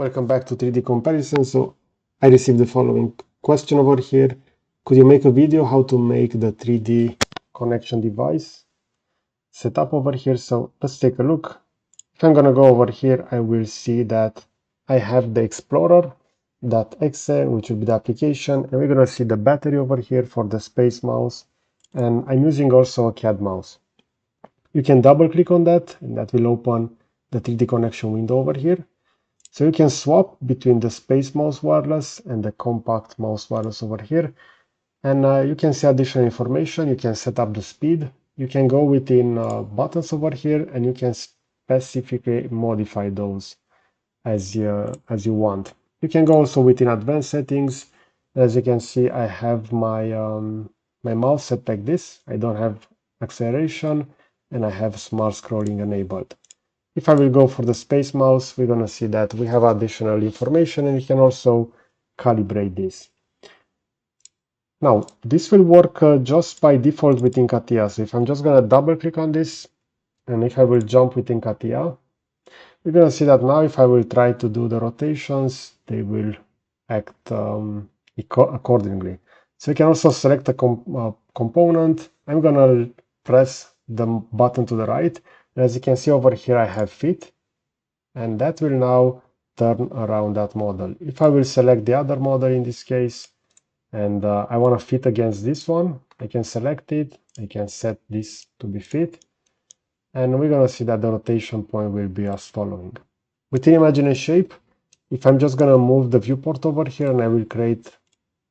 Welcome back to 3D comparison. So I received the following question over here. Could you make a video how to make the 3D connection device set up over here? So let's take a look. If I'm gonna go over here, I will see that I have the Explorer.exe, which will be the application, and we're gonna see the battery over here for the SpaceMouse, and I'm using also a CAD mouse. You can double click on that, and that will open the 3D connection window over here. So you can swap between the SpaceMouse wireless and the compact mouse wireless over here. And you can see additional information. You can set up the speed. You can go within buttons over here, and you can specifically modify those as you want. You can go also within advanced settings. As you can see, I have my my mouse set like this. I don't have acceleration, and I have smart scrolling enabled. If I will go for the SpaceMouse, we're going to see that we have additional information, and we can also calibrate this. Now, this will work just by default within CATIA. So if I'm just going to double click on this, and if I will jump within CATIA, we're going to see that now if I will try to do the rotations, they will act accordingly. So you can also select a component. I'm going to press the button to the right. As you can see over here, I have fit, and that will now turn around that model. If I will select the other model in this case, and I want to fit against this one, I can select it, I can set this to be fit, and we're going to see that the rotation point will be as following. Within Imagine a Shape, if I'm just going to move the viewport over here and I will create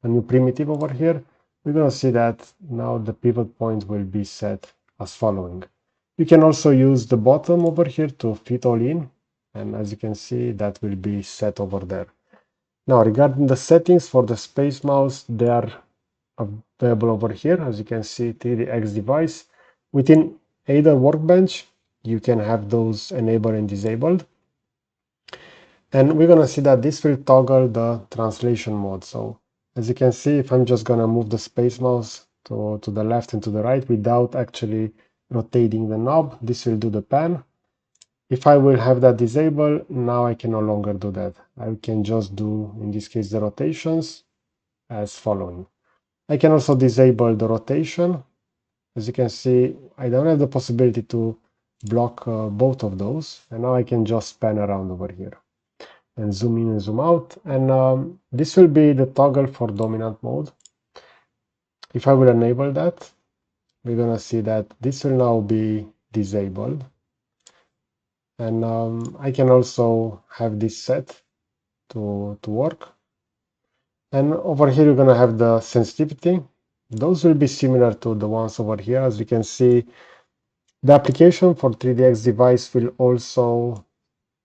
a new primitive over here, we're going to see that now the pivot point will be set as following. You can also use the bottom over here to fit all in, and as you can see, that will be set over there. Now, regarding the settings for the SpaceMouse, they are available over here. As you can see, 3DX device. Within either workbench, you can have those enabled and disabled. And we're going to see that this will toggle the translation mode. So as you can see, if I'm just going to move the SpaceMouse to the left and to the right without actually rotating the knob, this will do the pan. If I will have that disabled, now I can no longer do that. I can just do, in this case, the rotations as following. I can also disable the rotation. As you can see, I don't have the possibility to block both of those, and now I can just pan around over here and zoom in and zoom out, and this will be the toggle for dominant mode. If I will enable that, we're gonna see that this will now be disabled, and I can also have this set to work. And over here, you're gonna have the sensitivity. Those will be similar to the ones over here. As you can see, the application for 3DX device will also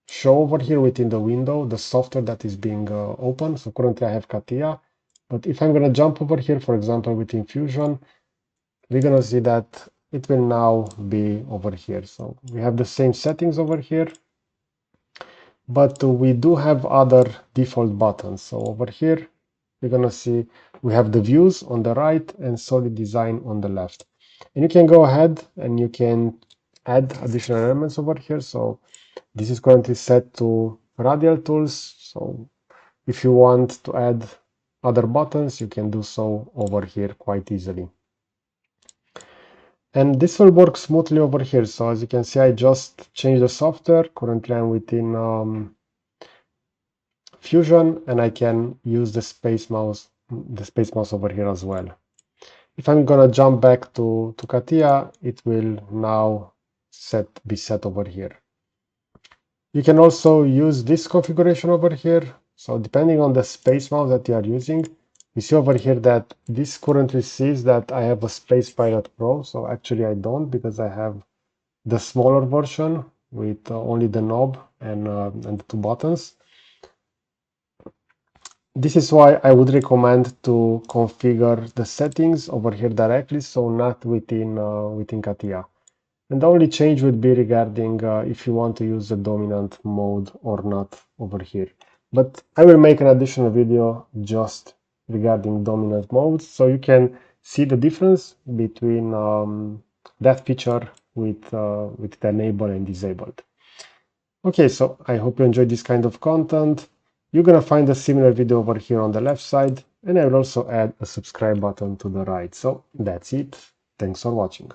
show over here within the window the software that is being opened. So currently I have CATIA, but if I'm gonna jump over here, for example, within Fusion, we're gonna see that it will now be over here. So we have the same settings over here, but we do have other default buttons. So over here, we're gonna see we have the views on the right and solid design on the left. And you can go ahead and you can add additional elements over here. So this is currently set to radial tools. So if you want to add other buttons, you can do so over here quite easily. And this will work smoothly over here. So as you can see, I just changed the software. Currently I'm within Fusion, and I can use the SpaceMouse over here as well. If I'm gonna jump back to CATIA, it will now be set over here. You can also use this configuration over here. So depending on the SpaceMouse that you are using, you see over here that this currently sees that I have a Space Pilot Pro. So actually I don't, because I have the smaller version with only the knob and the two buttons. This is why I would recommend to configure the settings over here directly, so not within CATIA. And the only change would be regarding if you want to use the dominant mode or not over here. But I will make an additional video just regarding dominant modes, so you can see the difference between that feature with the enable and disabled. Okay, so I hope you enjoyed this kind of content. You're gonna find a similar video over here on the left side, and I will also add a subscribe button to the right. So that's it. Thanks for watching.